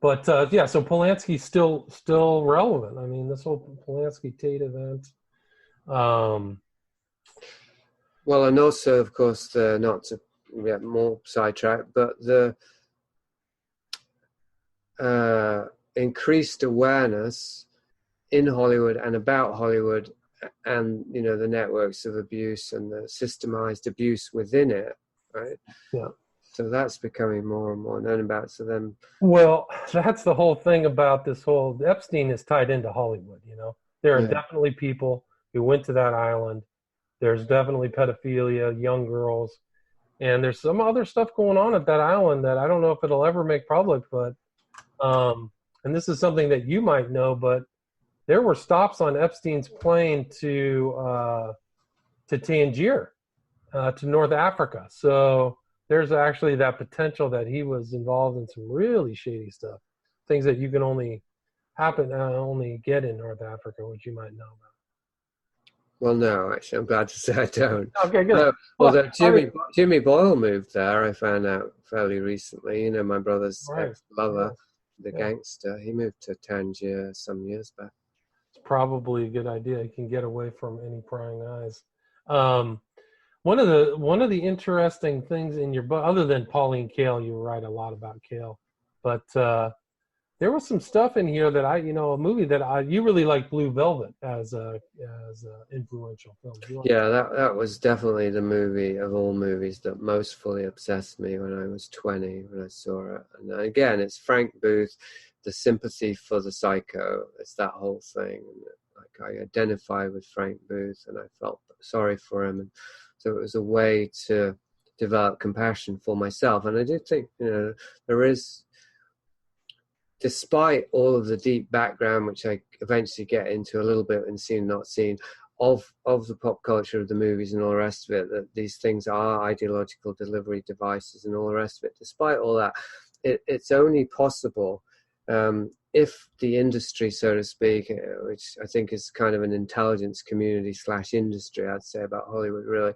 But so Polanski's still relevant. I mean, this whole Polanski Tate event. Well, and also, of course, not to get more sidetracked, but the increased awareness in Hollywood and about Hollywood, and the networks of abuse and the systemized abuse within it, right? Yeah. So that's becoming more and more known about. So then, well, that's the whole thing about this whole Epstein is tied into Hollywood. There are definitely people who went to that island. There's definitely pedophilia, young girls, and there's some other stuff going on at that island that I don't know if it'll ever make public. But and this is something that you might know, but there were stops on Epstein's plane to Tangier, to North Africa. So there's actually that potential that he was involved in some really shady stuff, things that you can only get in North Africa, which you might know about. Well, no, actually, I'm glad to say I don't. Okay, good. Although Jimmy Boyle moved there, I found out fairly recently. My brother's ex-lover, the gangster, he moved to Tangier some years back. It's probably a good idea. You can get away from any prying eyes. One of the interesting things in your book, other than Pauline Kael, you write a lot about Kael, but there was some stuff in here that a movie that you really like, Blue Velvet, as a influential film. Yeah, that was definitely the movie of all movies that most fully obsessed me when I was 20, when I saw it. And again, it's Frank Booth, the sympathy for the psycho. It's that whole thing. And I identify with Frank Booth, and I felt sorry for him. And so it was a way to develop compassion for myself. And I do think, there is, despite all of the deep background, which I eventually get into a little bit in Seen Not Seen, of the pop culture of the movies and all the rest of it, that these things are ideological delivery devices and all the rest of it. Despite all that, it's only possible if the industry, so to speak, which I think is kind of an intelligence community / industry, I'd say, about Hollywood, really,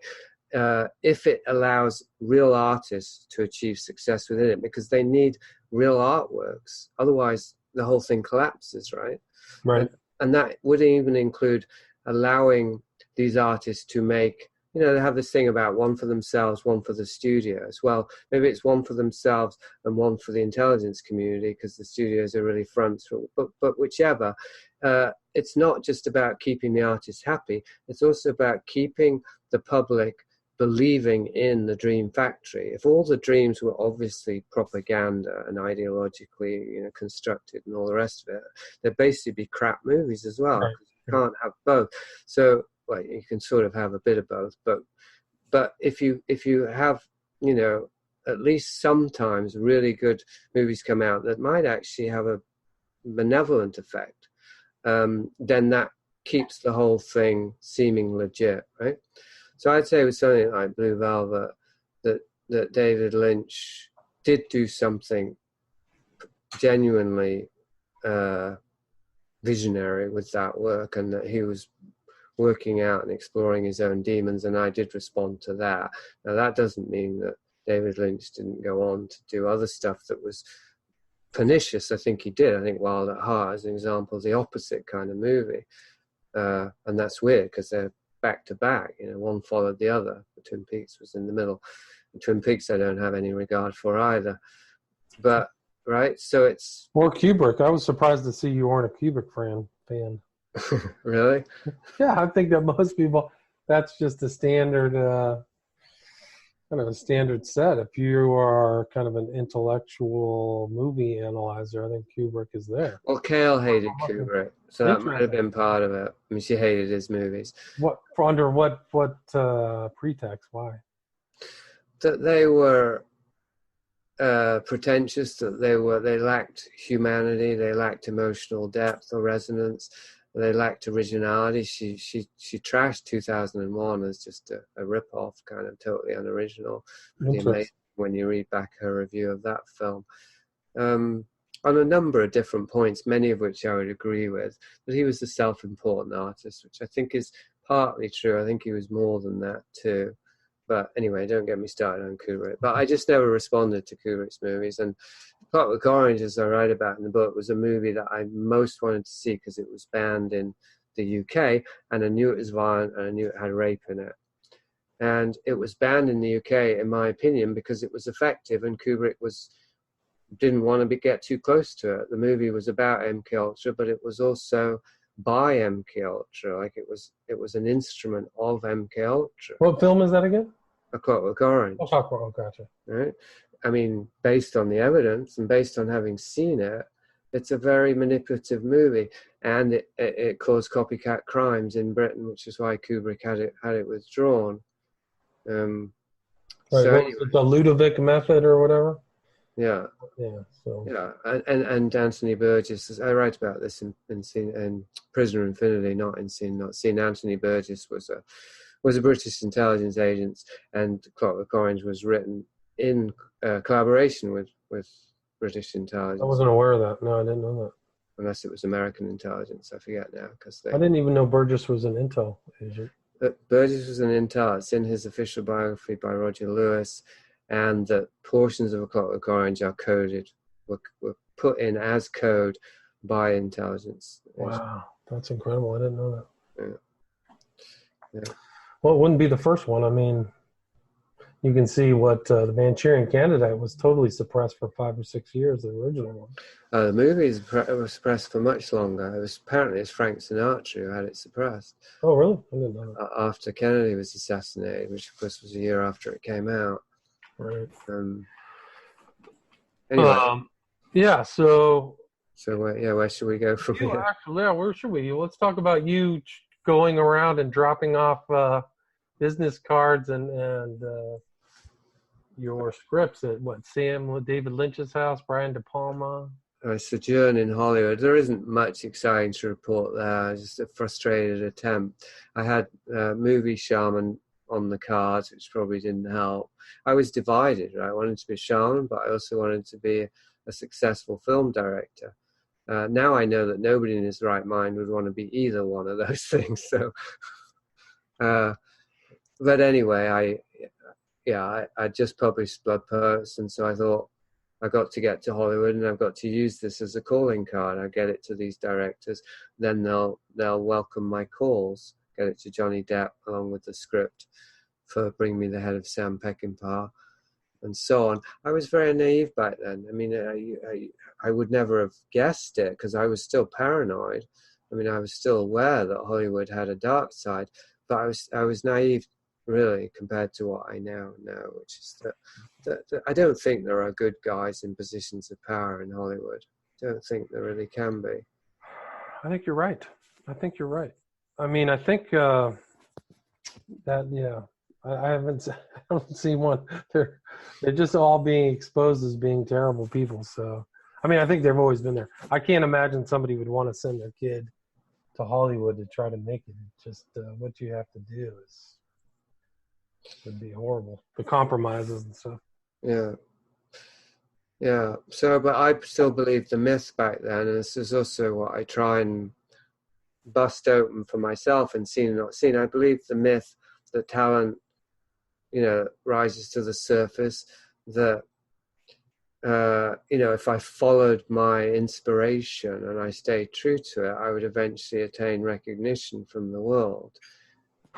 if it allows real artists to achieve success within it, because they need real artworks. Otherwise, the whole thing collapses, right? Right. And that would even include allowing these artists to make, they have this thing about one for themselves, one for the studios. Well, maybe it's one for themselves and one for the intelligence community, because the studios are really fronts. But whichever, it's not just about keeping the artists happy. It's also about keeping the public believing in the dream factory. If all the dreams were obviously propaganda and ideologically, constructed and all the rest of it, they'd basically be crap movies as well. Right. You can't have both. So, well, you can sort of have a bit of both, but if you have, at least sometimes really good movies come out that might actually have a benevolent effect, then that keeps the whole thing seeming legit, right? So I'd say with something like Blue Velvet, that David Lynch did do something genuinely visionary with that work, and that he was working out and exploring his own demons, and I did respond to that. Now, that doesn't mean that David Lynch didn't go on to do other stuff that was pernicious. I think he did. I think Wild at Heart, as an example, is the opposite kind of movie. And that's weird because they're back to back. One followed the other. The Twin Peaks was in the middle. The Twin Peaks I don't have any regard for either. But, right, so it's... Or Kubrick. I was surprised to see you weren't a Kubrick fan. Really? Yeah, I think that most people, that's just a standard, kind of a standard set. If you are kind of an intellectual movie analyzer, I think Kubrick is there. Well, Kale hated Kubrick, so that might have been part of it. I mean, she hated his movies. Under what pretext? Why? That they were pretentious, that they lacked humanity, they lacked emotional depth or resonance. They lacked originality. She trashed 2001 as just a rip-off, kind of totally unoriginal. Pretty amazing when you read back her review of that film. On a number of different points, many of which I would agree with, that he was a self-important artist, which I think is partly true. I think he was more than that too. But anyway, don't get me started on Kubrick. But I just never responded to Kubrick's movies. And Clockwork Orange, as I write about in the book, was a movie that I most wanted to see because it was banned in the UK, and I knew it was violent, and I knew it had rape in it. And it was banned in the UK, in my opinion, because it was effective, and Kubrick didn't want to get too close to it. The movie was about MK Ultra, but it was also by MK Ultra. Like it was an instrument of MK Ultra. What film is that again? A Clockwork Orange. Oh, gotcha. Right? I mean, based on the evidence and based on having seen it, it's a very manipulative movie, and it caused copycat crimes in Britain, which is why Kubrick had it withdrawn. Right, so anyway, the Ludovic method or whatever. Yeah. Yeah. So. Yeah, and Anthony Burgess. I write about this in Prisoner of Infinity, not in Seen Not Seen. Anthony Burgess was a British intelligence agent, and Clockwork Orange was written in collaboration with British intelligence. I wasn't aware of that. No, I didn't know that. Unless it was American intelligence, I forget now. I didn't even know Burgess was an intel agent. Burgess was an intel. It's in his official biography by Roger Lewis, and that portions of A Clockwork Orange are coded, were put in as code by intelligence. Wow, that's incredible. I didn't know that. Yeah. Well, it wouldn't be the first one. I mean, you can see what the Manchurian Candidate was totally suppressed for 5 or 6 years, the original one. The movie was suppressed for much longer. Apparently it's Frank Sinatra who had it suppressed. Oh, really? I didn't know that. After Kennedy was assassinated, which of course was a year after it came out. Right. Anyway. Yeah. So where should we go from here? Actually, yeah, where should we? Let's talk about you going around and dropping off business cards and your scripts at David Lynch's house, Brian De Palma. I sojourn in Hollywood. There isn't much exciting to report there. Just a frustrated attempt. I had movie shaman on the cards, which probably didn't help. I was divided. Right? I wanted to be a shaman, but I also wanted to be a successful film director. Now I know that nobody in his right mind would want to be either one of those things. So, but anyway, I just published Blood Poets, and so I thought I got to get to Hollywood, and I've got to use this as a calling card. I get it to these directors, then they'll welcome my calls. Get it to Johnny Depp along with the script for Bring Me the Head of Sam Peckinpah, and so on. I was very naive back then. I mean, I would never have guessed it because I was still paranoid. I mean, I was still aware that Hollywood had a dark side, but I was naive really, compared to what I now know, which is that I don't think there are good guys in positions of power in Hollywood. I don't think there really can be. I think you're right. I mean, I think that, yeah, I don't see one. They're just all being exposed as being terrible people. So, I mean, I think they've always been there. I can't imagine somebody would want to send their kid to Hollywood to try to make it. It's just what you have to do would be horrible. The compromises and stuff. Yeah. Yeah. So, but I still believe the myth back then, and this is also what I try and bust open for myself and seen and not seen. I believe the myth that talent, rises to the surface, that, if I followed my inspiration and I stayed true to it, I would eventually attain recognition from the world.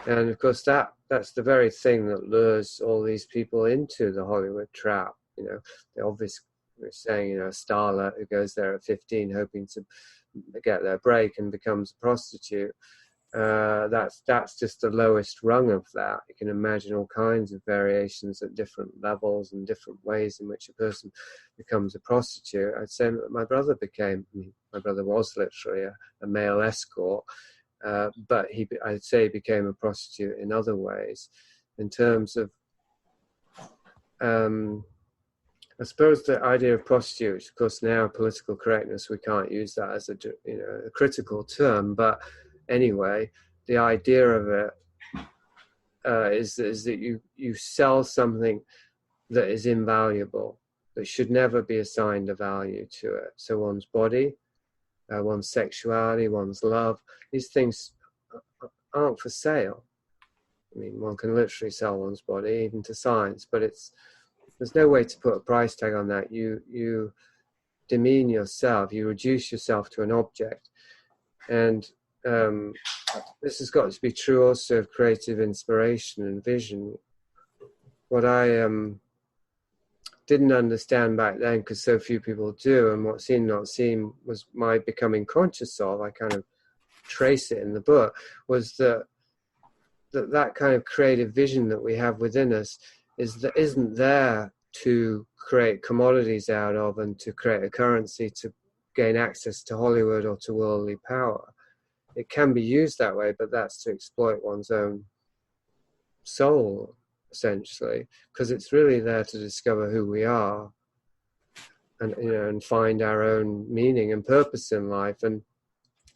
And of course, that's the very thing that lures all these people into the Hollywood trap. The obvious, we're saying, a starlet who goes there at 15 hoping to get their break and becomes a prostitute. That's just the lowest rung of that. You can imagine all kinds of variations at different levels and different ways in which a person becomes a prostitute. I'd say that my brother was literally a male escort, but I'd say he became a prostitute in other ways. In terms of, I suppose the idea of prostitutes, of course, now political correctness, we can't use that as a critical term, but anyway, the idea of it is that you sell something that is invaluable, that should never be assigned a value to it. So one's body, one's sexuality, one's love, these things aren't for sale. I mean, one can literally sell one's body, even to science, but there's no way to put a price tag on that. You demean yourself, you reduce yourself to an object. And this has got to be true also of creative inspiration and vision. What I didn't understand back then, because so few people do, and what Seen Not Seen was my becoming conscious of, I kind of trace it in the book, was that kind of creative vision that we have within us isn't there to create commodities out of and to create a currency to gain access to Hollywood or to worldly power. It can be used that way, but that's to exploit one's own soul, essentially, because it's really there to discover who we are and find our own meaning and purpose in life. And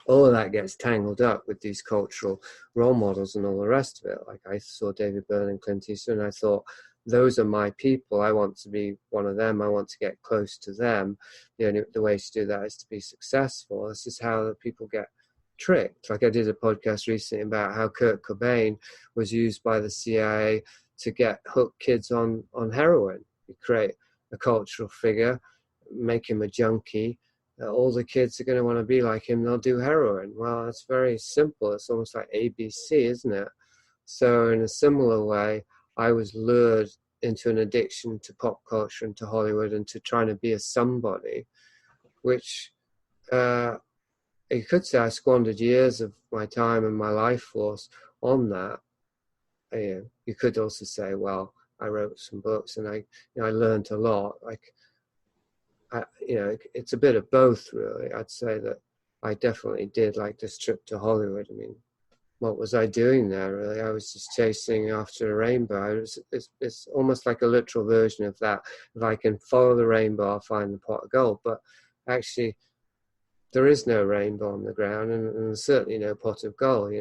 all of that gets tangled up with these cultural role models and all the rest of it. Like, I saw David Byrne and Clint Eastwood, and I thought, those are my people. I want to be one of them. I want to get close to them. The way to do that is to be successful. This is how the people get tricked. Like, I did a podcast recently about how Kurt Cobain was used by the CIA to get hooked kids on heroin. You create a cultural figure, make him a junkie. All the kids are going to want to be like him. They'll do heroin. Well, that's very simple. It's almost like ABC, isn't it? So in a similar way, I was lured into an addiction to pop culture and to Hollywood and to trying to be a somebody, which you could say I squandered years of my time and my life force on that. You could also say, well, I wrote some books and I learned a lot. It's a bit of both, really. I'd say that I definitely did like this trip to Hollywood. I mean, what was I doing there, really? I was just chasing after a rainbow. It's almost like a literal version of that. If I can follow the rainbow, I'll find the pot of gold. But actually, there is no rainbow on the ground, and there's certainly no pot of gold.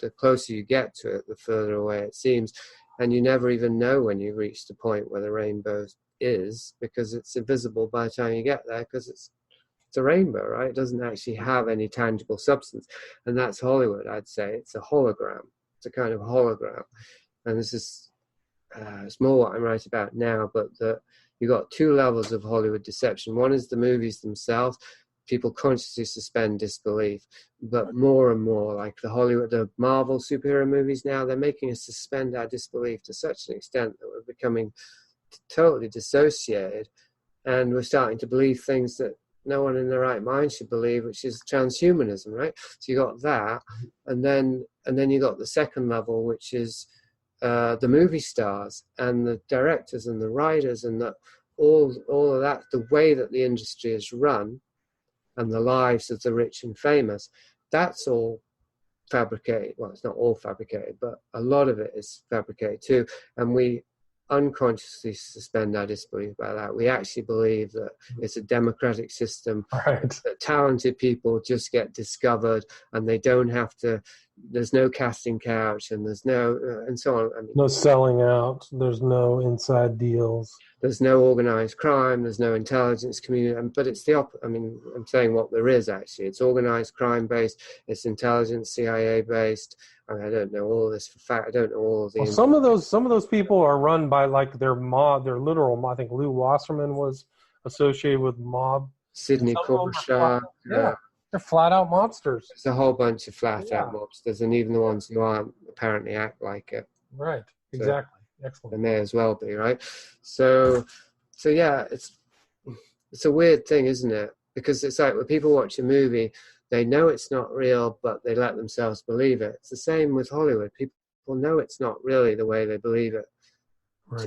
The closer you get to it, the further away it seems. And you never even know when you reach the point where the rainbow is, because it's invisible by the time you get there, because it's a rainbow, right? It doesn't actually have any tangible substance. And that's Hollywood, I'd say. It's a hologram. It's a kind of hologram. And this is it's more what I'm writing about now, but you've got two levels of Hollywood deception. One is the movies themselves. People consciously suspend disbelief, but more and more, like the Marvel superhero movies now, they're making us suspend our disbelief to such an extent that we're becoming totally dissociated, and we're starting to believe things that no one in their right mind should believe, which is transhumanism, right? So you got that, and then you got the second level, which is the movie stars and the directors and the writers and all of that, the way that the industry is run and the lives of the rich and famous, that's all fabricated. Well, it's not all fabricated, but a lot of it is fabricated too. And we unconsciously suspend our disbelief about that. We actually believe that it's a democratic system, Right. that talented people just get discovered and they don't have to, there's no casting couch and there's no, and so on. I mean, No selling out. There's no inside deals. there's no organized crime, there's no intelligence community, but it's I mean, I'm saying what there is actually. It's organized crime based, it's intelligence, CIA based. I mean, I don't know all of this for fact. I don't know all of the. Well, some of those people are run by like their literal mob. I think Lou Wasserman was associated with mob. Sidney Korshar. Yeah, they're flat out mobsters. There's a whole bunch of flat out mobsters, and even the ones who aren't apparently act like it. Right. Exactly. Excellent. They may as well be, right? So yeah, it's a weird thing, isn't it? Because it's like when people watch a movie, they know it's not real, but they let themselves believe it. It's the same with Hollywood. People know it's not really the way they believe it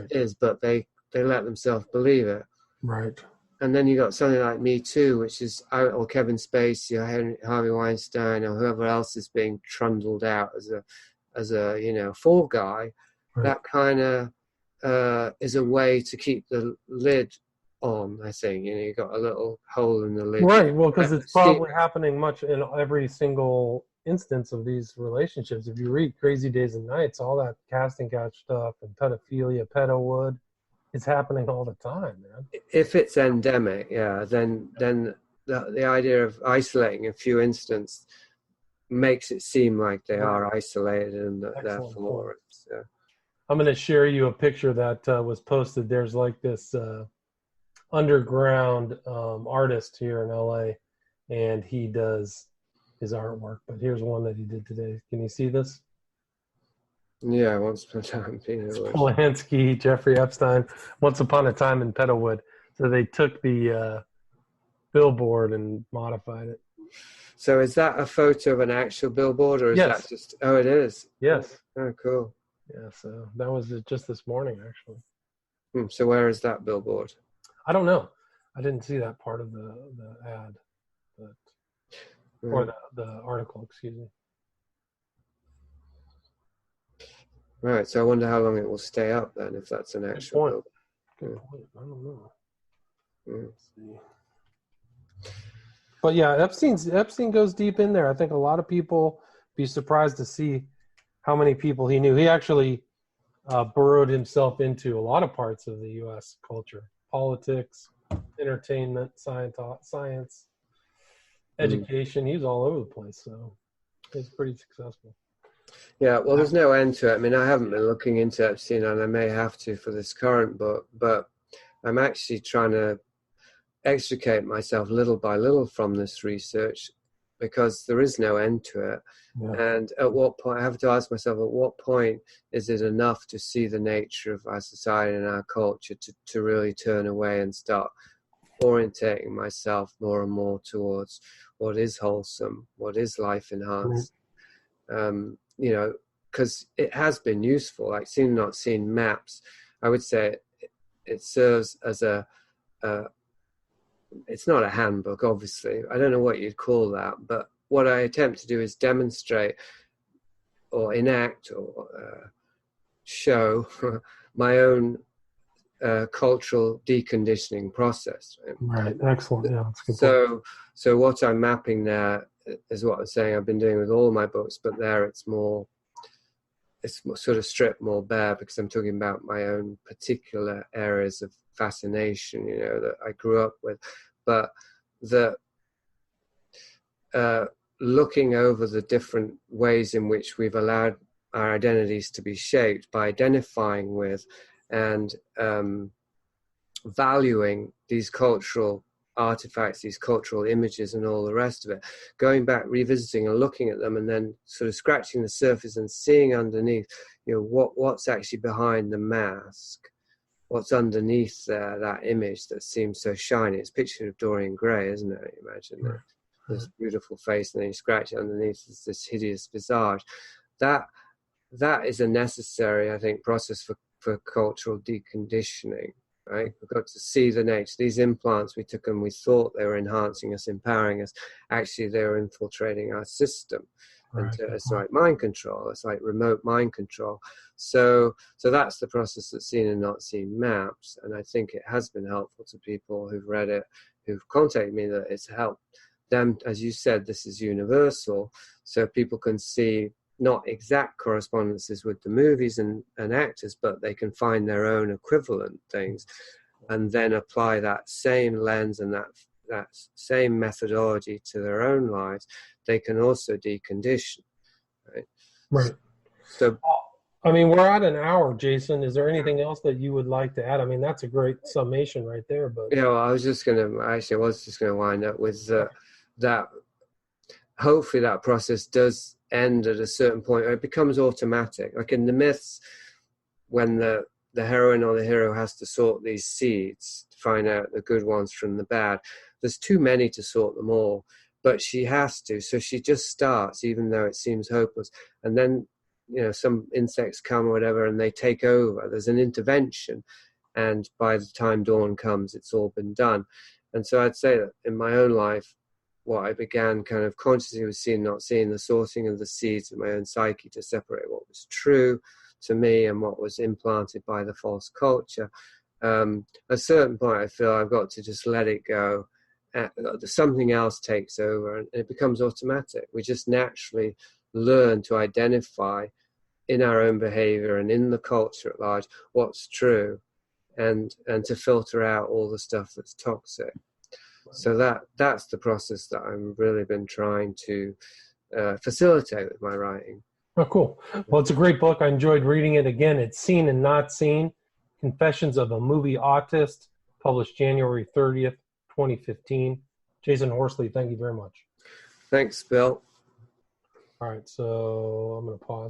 is, but they let themselves believe it. Right. And then you got something like Me Too, which is, or Kevin Spacey, or Harvey Weinstein, or whoever else is being trundled out as a fall guy. Right. That kind of is a way to keep the lid on, I think. You got a little hole in the lid. Right. Well, because it's probably happening much in every single instance of these relationships. If you read Crazy Days and Nights, all that casting couch stuff and pedophilia, pedowood, it's happening all the time, man. If it's endemic, then the idea of isolating a few instances makes it seem like they are isolated and therefore it's... I'm going to share you a picture that was posted. There's like this underground artist here in LA, and he does his artwork. But here's one that he did today. Can you see this? Yeah, Once Upon a Time in Pedowood. Polanski, Jeffrey Epstein, Once Upon a Time in Pedowood. So they took the billboard and modified it. So is that a photo of an actual billboard, or is that just... Oh, it is? Yes. Oh, cool. Yeah, so that was just this morning, actually. So where is that billboard? I don't know. I didn't see that part of the ad, or the article, excuse me. Right, so I wonder how long it will stay up then, if that's an actual billboard. Good point. I don't know. Let's see. But yeah, Epstein goes deep in there. I think a lot of people be surprised to see how many people he knew. He actually burrowed himself into a lot of parts of the U.S. culture: politics, entertainment, science, education. He was all over the place, so he's pretty successful. Yeah, well, there's no end to it. I mean, I haven't been looking into Epstein, and I may have to for this current book, but I'm actually trying to extricate myself little by little from this research, because there is no end to it. Yeah. And at what point, I have to ask myself, at what point is it enough to see the nature of our society and our culture to really turn away and start orientating myself more and more towards what is wholesome, what is life enhanced? Because it has been useful. Like Seen Not Seen maps, I would say it serves as it's not a handbook, obviously. I don't know what you'd call that, but what I attempt to do is demonstrate or enact or show my own cultural deconditioning process. Right. Excellent. Yeah. That's a good point. So what I'm mapping there is what I'm saying I've been doing with all my books, but there it's sort of stripped more bare, because I'm talking about my own particular areas of fascination, that I grew up with. But looking over the different ways in which we've allowed our identities to be shaped by identifying with and valuing these cultural artifacts, these cultural images and all the rest of it, going back, revisiting and looking at them, and then sort of scratching the surface and seeing underneath, what's actually behind the mask, what's underneath there, that image that seems so shiny. It's a picture of Dorian Gray, isn't it? Imagine that. This beautiful face, and then you scratch it underneath, this hideous visage. That that is a necessary, I think, process for cultural deconditioning. Right, we've got to see the nature. These implants, we took them, we thought they were enhancing us, empowering us. Actually, they were infiltrating our system, and it's like mind control. It's like remote mind control. So that's the process that Seen and Not Seen maps, and I think it has been helpful to people who've read it, who've contacted me, that it's helped them. As you said, this is universal, so people can see not exact correspondences with the movies and actors, but they can find their own equivalent things and then apply that same lens and that same methodology to their own lives. They can also decondition. Right. So, I mean, we're at an hour, Jason. Is there anything else that you would like to add? I mean, that's a great summation right there. But yeah, well, I was just going to wind up with that. Hopefully that process does end at a certain point, or it becomes automatic. Like in the myths, when the heroine or the hero has to sort these seeds to find out the good ones from the bad, there's too many to sort them all, but she has to. So she just starts, even though it seems hopeless. And then, some insects come or whatever, and they take over. There's an intervention. And by the time dawn comes, it's all been done. And so I'd say that in my own life, what I began kind of consciously was seeing, not seeing, the sorting of the seeds of my own psyche to separate what was true to me and what was implanted by the false culture. At a certain point, I feel I've got to just let it go. Something else takes over and it becomes automatic. We just naturally learn to identify in our own behavior and in the culture at large what's true, and to filter out all the stuff that's toxic. So that's the process that I've really been trying to facilitate with my writing. Oh, cool. Well, it's a great book. I enjoyed reading it. Again, it's Seen and Not Seen, Confessions of a Movie Autist, published January 30th, 2015. Jasun Horsley, thank you very much. Thanks, Bill. All right, so I'm going to pause.